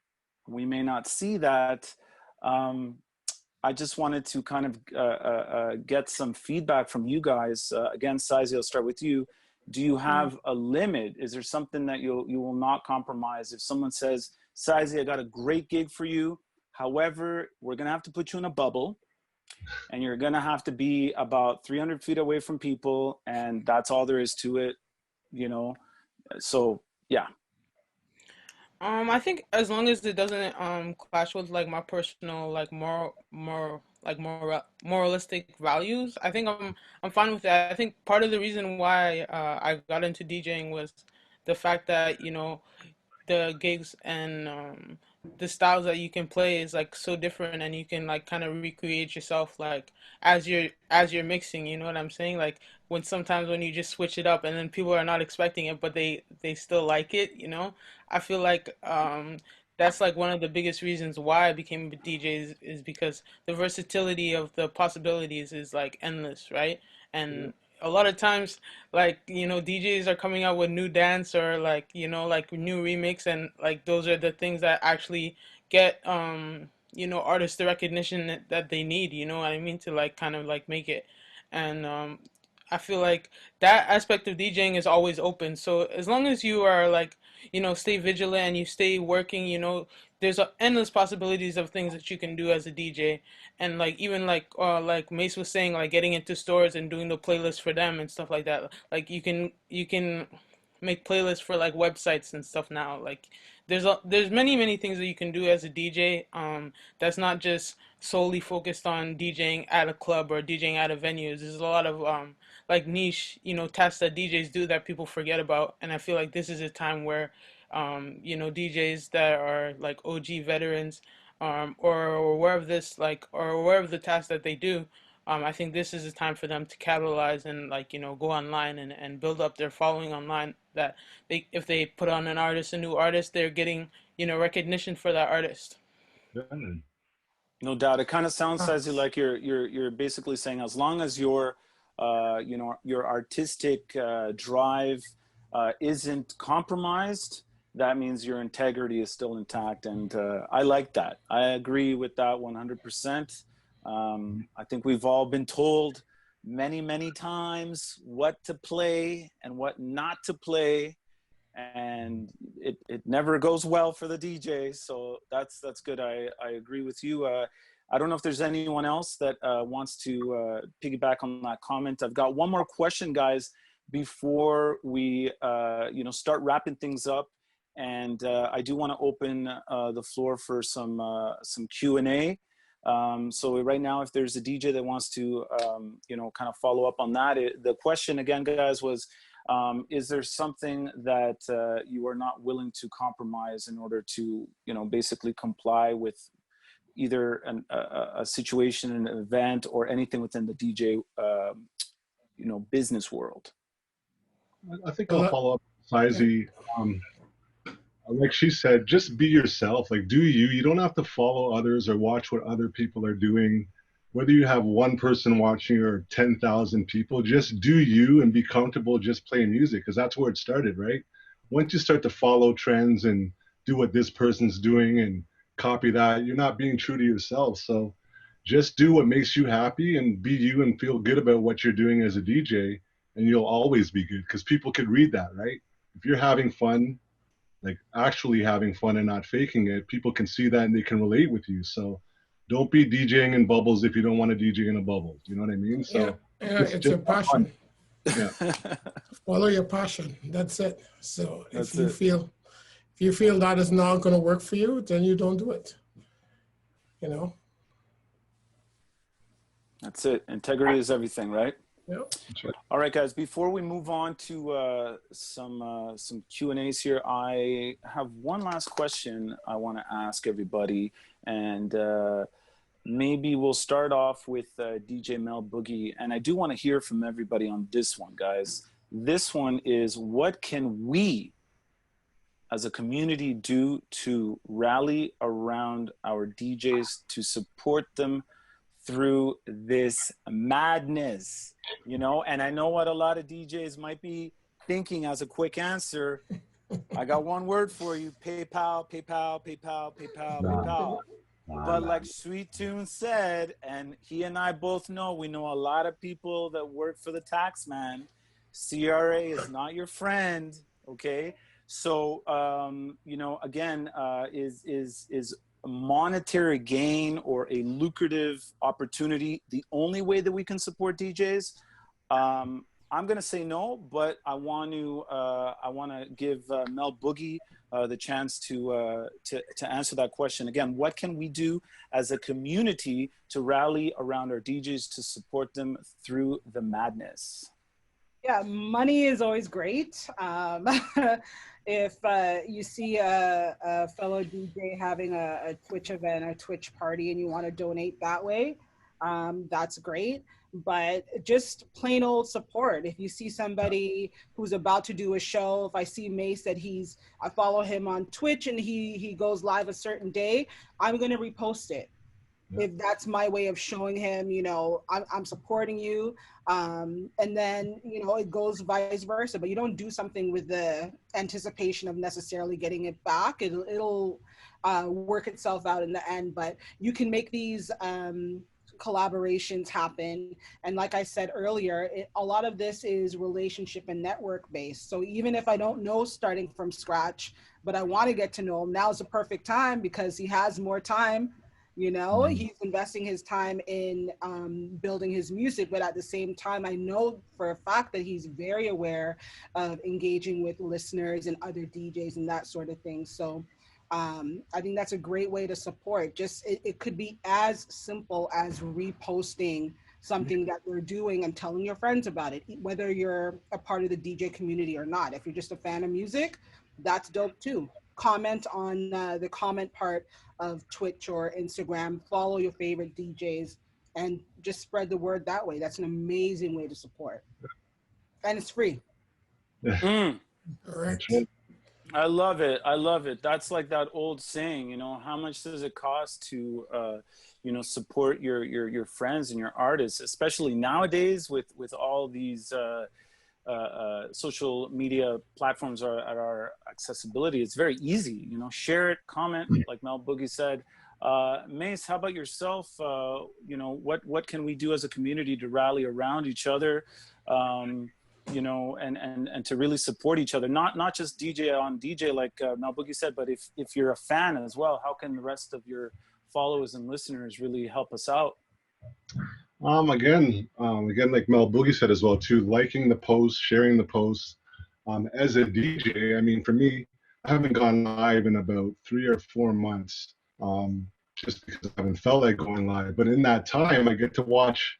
we may not see that. I just wanted to kind of get some feedback from you guys. Again, Sizey, I'll start with you. Do you have a limit? Is there something that you will not compromise? If someone says, Sizey, I got a great gig for you. However, we're going to have to put you in a bubble, and you're going to have to be about 300 feet away from people, and that's all there is to it, you know? So, yeah. I think as long as it doesn't clash with like my personal like moralistic values, I think I'm fine with that. I think part of the reason why I got into DJing was the fact that, you know, the gigs and the styles that you can play is like so different, and you can like kind of recreate yourself like as you're mixing, you know what I'm saying? Like sometimes when you just switch it up and then people are not expecting it, but they still like it, you know? I feel like that's like one of the biggest reasons why I became a DJ is because the versatility of the possibilities is like endless, right? And a lot of times, like, you know, DJs are coming out with new dance or like, you know, like new remix, and like those are the things that actually get you know, artists the recognition that they need, you know what I mean, to like kind of like make it. And I feel like that aspect of DJing is always open. So as long as you are like, you know, stay vigilant and you stay working, you know, there's endless possibilities of things that you can do as a DJ. And like even like Mace was saying, like getting into stores and doing the playlists for them and stuff like that. Like you can make playlists for like websites and stuff now. Like there's many things that you can do as a DJ. That's not just solely focused on DJing at a club or DJing at a venue. There's a lot of like niche, you know, tasks that DJs do that people forget about. And I feel like this is a time where you know, DJs that are like OG veterans or aware of this, like, or aware of the tasks that they do, I think this is a time for them to capitalize and like, you know, go online and build up their following online, that if they put on a new artist, they're getting, you know, recognition for that artist. No doubt. It kind of sounds, Sizey, like you're basically saying as long as your you know, your artistic drive isn't compromised, that means your integrity is still intact. And I like that. I agree with that 100%. I think we've all been told many times what to play and what not to play, and it never goes well for the DJ. So that's good. I agree with you. I don't know if there's anyone else that wants to piggyback on that comment. I've got one more question, guys, before we you know, start wrapping things up. And I do want to open the floor for some Q&A. So right now, if there's a DJ that wants to, you know, kind of follow up on that, the question again, guys, was, is there something that you are not willing to compromise in order to, you know, basically comply with either a situation, an event, or anything within the DJ, you know, business world? I think I'll follow up, Sizey. Like she said, just be yourself. Like, do you. You don't have to follow others or watch what other people are doing. Whether you have one person watching or 10,000 people, just do you and be comfortable just playing music, because that's where it started, right? Once you start to follow trends and do what this person's doing and copy that, you're not being true to yourself. So just do what makes you happy and be you and feel good about what you're doing as a DJ, and you'll always be good, because people could read that, right? If you're having fun, like actually having fun and not faking it, people can see that and they can relate with you. So don't be DJing in bubbles if you don't want to DJ in a bubble. You know what I mean? So it's your passion. Yeah. Follow your passion. That's it. So if you feel that is not going to work for you, then you don't do it. You know? That's it. Integrity is everything, right? Yep. All right, guys, before we move on to some Q&As here, I have one last question I want to ask everybody. And maybe we'll start off with DJ Mel Boogie. And I do want to hear from everybody on this one, guys. This one is, what can we as a community do to rally around our DJs to support them through this madness, you know? And I know what a lot of DJs might be thinking as a quick answer. I got one word for you: PayPal, PayPal, PayPal, PayPal, PayPal. But like Sweet Tune said, and he and I both know, we know a lot of people that work for the tax man. CRA is not your friend, okay? So, you know, again, is monetary gain or a lucrative opportunity the only way that we can support DJs? I'm gonna say no, but I want to give Mel Boogie the chance to answer that question. Again, what can we do as a community to rally around our DJs to support them through the madness? Yeah, money is always great. If you see a fellow DJ having a Twitch event, a Twitch party, and you want to donate that way, that's great. But just plain old support. If you see somebody who's about to do a show, if I see Mace that I follow him on Twitch and he goes live a certain day, I'm going to repost it. If that's my way of showing him, you know, I'm supporting you. And then, you know, it goes vice versa, but you don't do something with the anticipation of necessarily getting it back. It'll work itself out in the end, but you can make these collaborations happen. And like I said earlier, a lot of this is relationship and network based. So even if I don't know starting from scratch, but I want to get to know him, now's the perfect time because he has more time. You know, he's investing his time in building his music, but at the same time, I know for a fact that he's very aware of engaging with listeners and other DJs and that sort of thing. So I think that's a great way to support. Just it could be as simple as reposting something that we're doing and telling your friends about it, whether you're a part of the DJ community or not. If you're just a fan of music, that's dope too. Comment on the comment part of Twitch or Instagram, follow your favorite DJs, and just spread the word that way. That's an amazing way to support. And it's free. Correct. I love it. I love it. That's like that old saying, you know, how much does it cost to, you know, support your friends and your artists, especially nowadays with all these social media platforms are at our accessibility. It's very easy, you know, share it, comment, like Mel Boogie said. Mace, how about yourself? You know, what can we do as a community to rally around each other, you know, and to really support each other, not just DJ on DJ, like Mel Boogie said, but if you're a fan as well, how can the rest of your followers and listeners really help us out? Again, like Mel Boogie said as well too, liking the post, sharing the post. As a DJ, I mean, for me, I haven't gone live in about 3 or 4 months, just because I haven't felt like going live. But in that time, I get to watch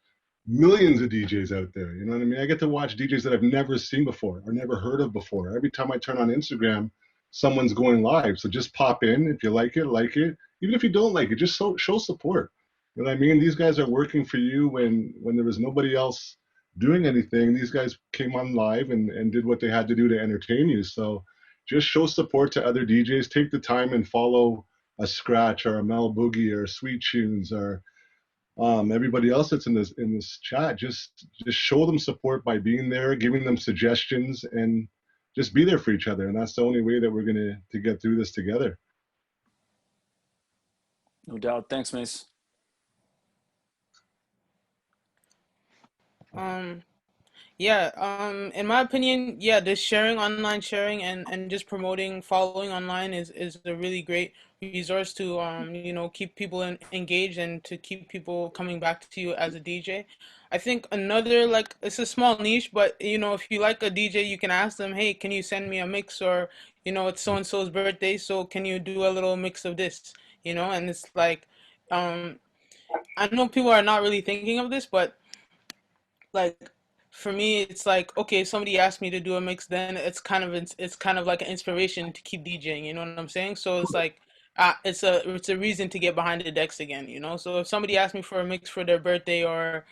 millions of DJs out there. You know what I mean? I get to watch DJs that I've never seen before or never heard of before. Every time I turn on Instagram, someone's going live. So just pop in. If you like it, like it. Even if you don't like it, just show support. You know what I mean? These guys are working for you when there was nobody else doing anything. These guys came on live and did what they had to do to entertain you. So just show support to other DJs. Take the time and follow a Scratch or a Mel Boogie or Sweet Tunes or everybody else that's in this chat. Just show them support by being there, giving them suggestions, and just be there for each other. And that's the only way that we're gonna get through this together. No doubt. Thanks, Mace. Yeah, in my opinion, yeah, this online sharing and just promoting following online is a really great resource to you know, keep people engaged and to keep people coming back to you as a DJ. I think another, like, it's a small niche, but you know, if you like a DJ, you can ask them, hey, can you send me a mix? Or, you know, it's so and so's birthday, so can you do a little mix of this? You know, and it's like, I know people are not really thinking of this, but like, for me, it's like, okay, if somebody asked me to do a mix, then it's kind of like an inspiration to keep DJing. You know what I'm saying? So it's like, it's a reason to get behind the decks again. You know, so if somebody asks me for a mix for their birthday or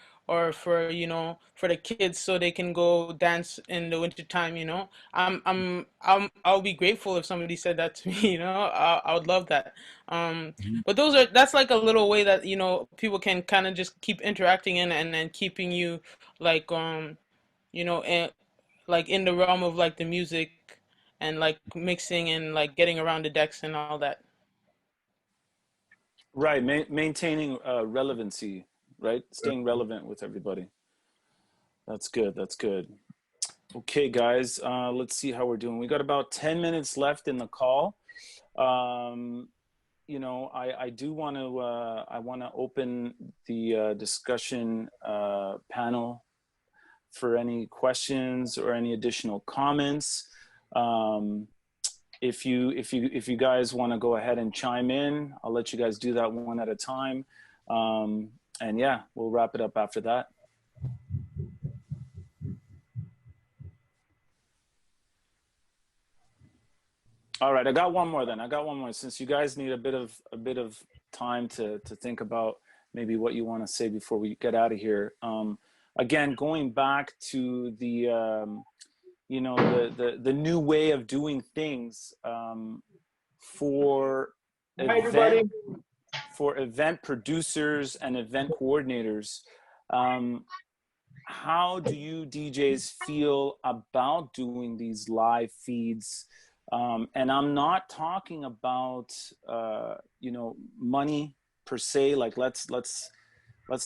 for, you know, for the kids so they can go dance in the winter time, you know, I'll be grateful if somebody said that to me. You know, I would love that. Um, but that's like a little way that, you know, people can kind of just keep interacting in and keeping you like you know, like in the realm of like the music and like mixing and like getting around the decks and all that. Right, maintaining relevancy, right? Staying relevant with everybody. That's good. That's good. Okay, guys, let's see how we're doing. We got about 10 minutes left in the call. You know, I do want to I want to open the discussion panel for any questions or any additional comments. If you guys want to go ahead and chime in, I'll let you guys do that one at a time. And yeah, we'll wrap it up after that. All right, I got one more then. I got one more, since you guys need a bit of time to think about maybe what you want to say before we get out of here. Again, going back to the you know, the new way of doing things for event producers and event coordinators. How do you DJs feel about doing these live feeds? And I'm not talking about you know, money per se. Like let's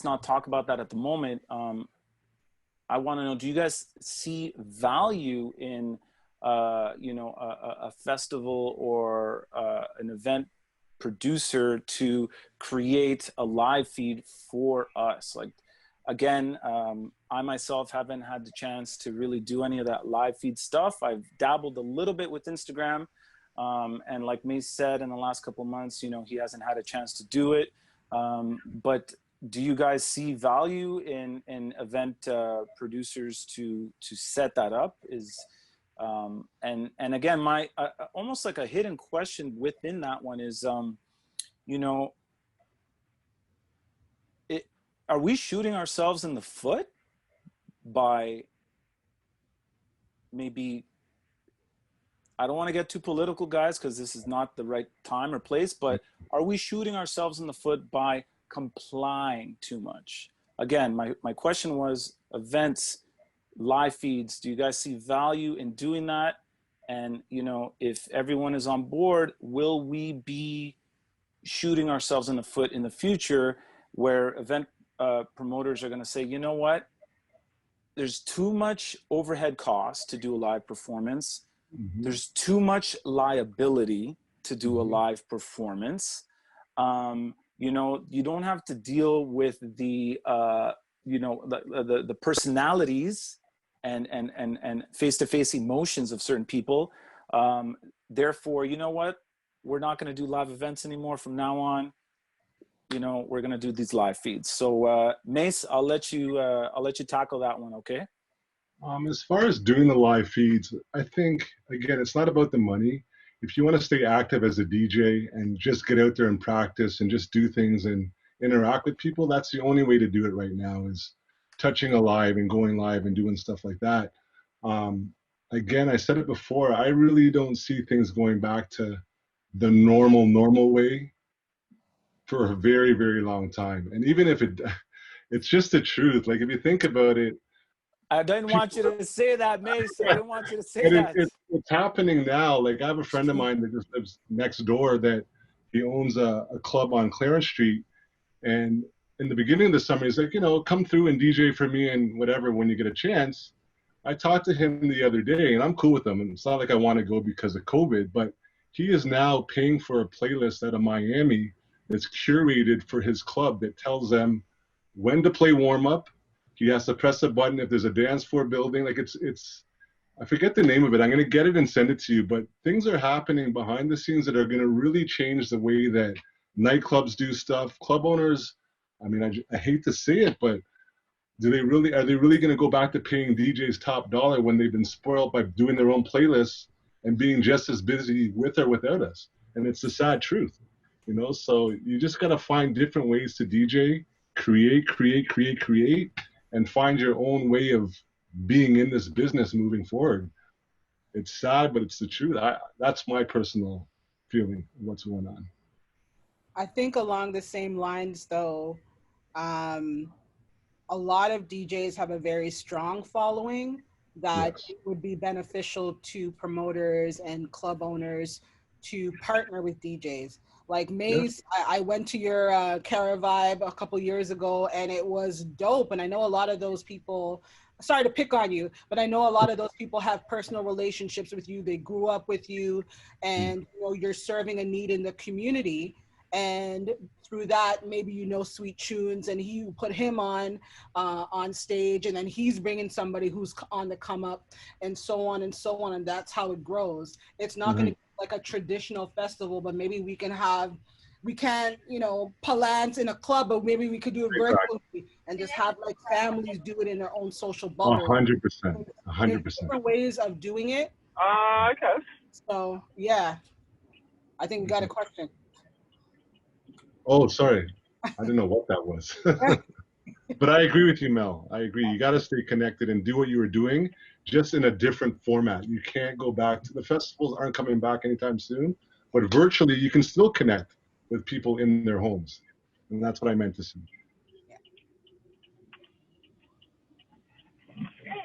not talk about that at the moment. I want to know, do you guys see value in you know, a festival or an event producer to create a live feed for us? Like, again, I myself haven't had the chance to really do any of that live feed stuff. I've dabbled a little bit with Instagram. And like Mace said, in the last couple of months, you know, he hasn't had a chance to do it. But do you guys see value in event producers to set that up? And again, my almost like a hidden question within that one is, you know, are we shooting ourselves in the foot by maybe, I don't want to get too political, guys, because this is not the right time or place, but are we shooting ourselves in the foot by complying too much? Again, my question was events, live feeds, do you guys see value in doing that? And, you know, if everyone is on board, will we be shooting ourselves in the foot in the future where event promoters are going to say, you know what, there's too much overhead cost to do a live performance. Mm-hmm. There's too much liability to do a live performance. You know, you don't have to deal with the, you know, the personalities and face-to-face emotions of certain people. Therefore, you know what, we're not going to do live events anymore from now on. You know, we're going to do these live feeds. So Mace, I'll let you tackle that one. Okay. As far as doing the live feeds, I think, again, it's not about the money. If you want to stay active as a DJ and just get out there and practice and just do things and interact with people, that's the only way to do it right now, is touching a live and going live and doing stuff like that. Again, I said it before, I really don't see things going back to the normal way for a very, very long time. And even if it's just the truth. Like, if you think about it, I didn't want you to say that, Mace. I didn't want you to say that. It's happening now. Like, I have a friend of mine that just lives next door, that he owns a club on Clarence Street. And in the beginning of the summer, he's like, you know, come through and DJ for me and whatever when you get a chance. I talked to him the other day, and I'm cool with him. And it's not like I want to go because of COVID, but he is now paying for a playlist out of Miami that's curated for his club that tells them when to play warm up. He has to press a button if there's a dance floor building. Like, it's I forget the name of it. I'm going to get it and send it to you. But things are happening behind the scenes that are going to really change the way that nightclubs do stuff. Club owners, I mean, I hate to say it, but are they really going to go back to paying DJs top dollar when they've been spoiled by doing their own playlists and being just as busy with or without us? And it's the sad truth, you know. So you just got to find different ways to DJ, create, and find your own way of being in this business moving forward. It's sad, but it's the truth. That's my personal feeling of what's going on. I think along the same lines, though, a lot of DJs have a very strong following that Yes. it would be beneficial to promoters and club owners to partner with DJs. Like Mace, I went to your Caravibe a couple years ago and it was dope. And I know a lot of those people, sorry to pick on you, but I know a lot of those people have personal relationships with you. They grew up with you and you know, you're serving a need in the community. And through that, maybe you know Sweet Tunes, and you put him on stage, and then he's bringing somebody who's on the come up, and so on and so on, and that's how it grows. It's not going to be like a traditional festival, but maybe we can't, you know, palance in a club, but maybe we could do it virtually and just have like families do it in their own social bubble. 100%. There's different ways of doing it. Okay. So yeah, I think we got a question. Oh, sorry. I didn't know what that was. But I agree with you, Mel. I agree. You got to stay connected and do what you were doing, just in a different format. You can't go back to the festivals, aren't coming back anytime soon, but virtually you can still connect with people in their homes. And that's what I meant to say.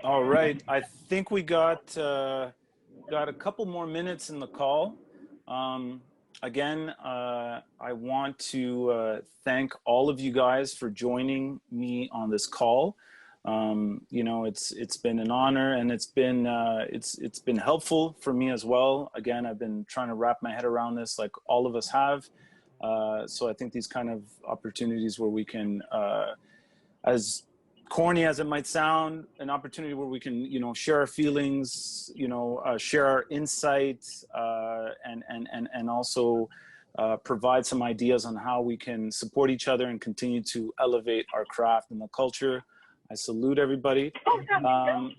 All right. I think we got a couple more minutes in the call. Again, I want to thank all of you guys for joining me on this call. You know, it's been an honor, and it's been helpful for me as well. Again, I've been trying to wrap my head around this, like all of us have. So I think these kind of opportunities where we can, as corny as it might sound, an opportunity where we can, you know, share our feelings, you know, share our insights, and also provide some ideas on how we can support each other and continue to elevate our craft and the culture. I salute everybody.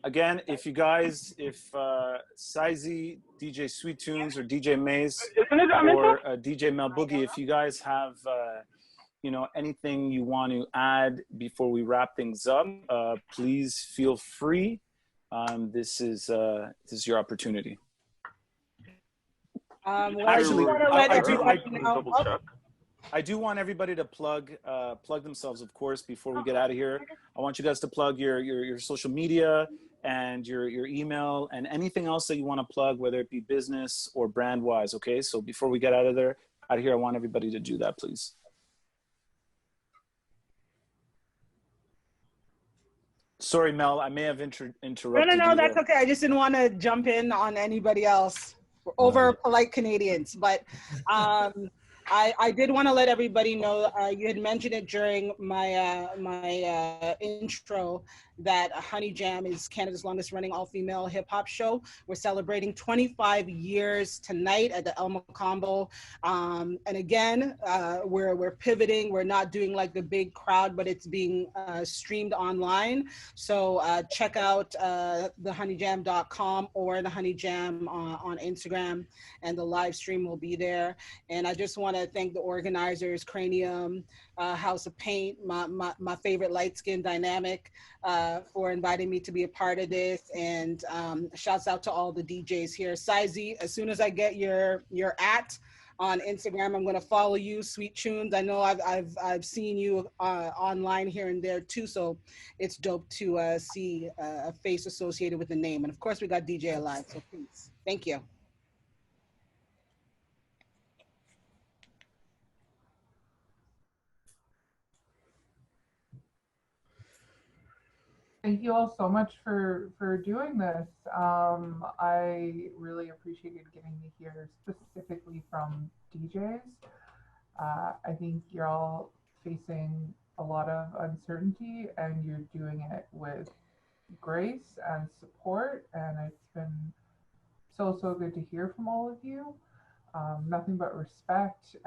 Again, if Sizy, DJ Sweet Tunes, or DJ Mace, or DJ Mel Boogie, if you guys have you know, anything you want to add before we wrap things up, please feel free. This is your opportunity. Actually, I do want everybody to plug themselves, of course, before we get out of here. I want you guys to plug your social media and your email and anything else that you want to plug, whether it be business or brand wise. Okay, so before we get out of here, I want everybody to do that, please. Sorry, Mel, I may have interrupted. No, that's okay. I just didn't want to jump in on anybody else. We're over polite Canadians, but I did want to let everybody know, you had mentioned it during my intro, that Honey Jam is Canada's longest running all-female hip-hop show. We're celebrating 25 years tonight at the El Macombo. And again, we're pivoting. We're not doing like the big crowd, but it's being streamed online. So check out thehoneyjam.com or the Honey Jam on Instagram, and the live stream will be there. And I just want to thank the organizers, Cranium, House of PainT, my favorite light skin dynamic, for inviting me to be a part of this. And shouts out to all the DJs here. Sizy, as soon as I get your on Instagram, I'm going to follow you. Sweet Tunes, I know I've seen you online here and there too, so it's dope to see a face associated with the name. And of course we got DJ Alive, so please, thank you. Thank you all so much for doing this. I really appreciated getting to hear specifically from DJs. I think you're all facing a lot of uncertainty, and you're doing it with grace and support, and it's been so good to hear from all of you. Nothing but respect.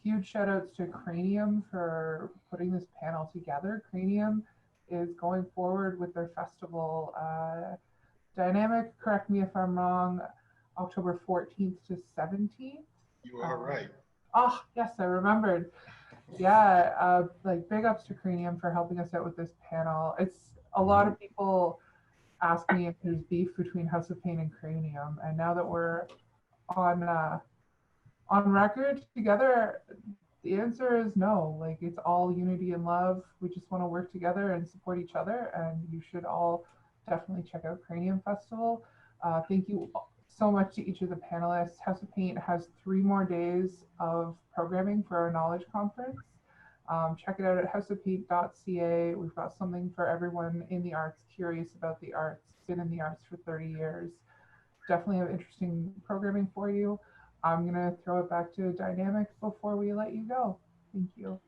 Huge shout outs to Cranium for putting this panel together. Cranium is going forward with their festival. Dynamic, correct me if I'm wrong, October 14th to 17th. You are right. Oh, yes, I remembered. Yeah, like big ups to Cranium for helping us out with this panel. It's a lot of people ask me if there's beef between House of Pain and Cranium, and now that we're on record together, the answer is no. Like, it's all unity and love. We just want to work together and support each other, and you should all definitely check out Cranium Festival. Thank you so much to each of the panelists. House of Paint has 3 more days of programming for our knowledge conference. Check it out at houseofpaint.ca. We've got something for everyone in the arts, curious about the arts, been in the arts for 30 years. Definitely have interesting programming for you. I'm gonna throw it back to Dynamic before we let you go. Thank you.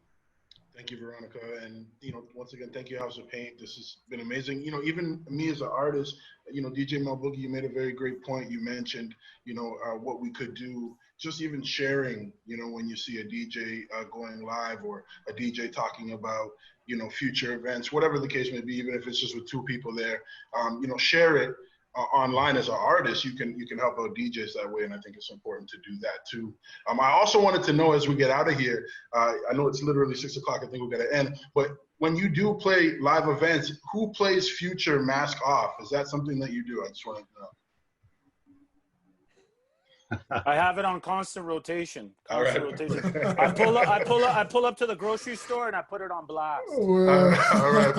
Thank you, Veronica. And, once again, thank you, House of Paint. This has been amazing. Even me as an artist, DJ Mel Boogie, you made a very great point. You mentioned, what we could do, just even sharing, when you see a DJ going live or a DJ talking about, future events, whatever the case may be, even if it's just with 2 people there, share it. Online as an artist, you can help out DJs that way, and I think it's important to do that too. I also wanted to know, as we get out of here, I know it's literally 6 o'clock, I think we're gonna end, but when you do play live events, who plays Future Mask Off? Is that something that you do? I just wanted to know. I have it on constant rotation. All right. Rotation. I pull up to the grocery store and I put it on blast. All right.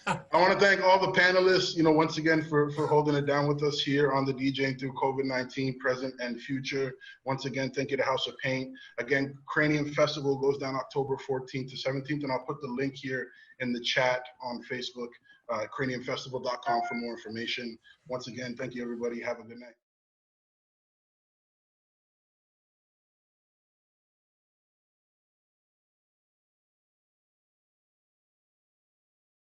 I want to thank all the panelists, once again for holding it down with us here on the DJing through COVID-19, present and future. Once again, thank you to House of Paint. Again, Cranium Festival goes down October 14th to 17th, and I'll put the link here in the chat on Facebook, craniumfestival.com for more information. Once again, thank you, everybody. Have a good night.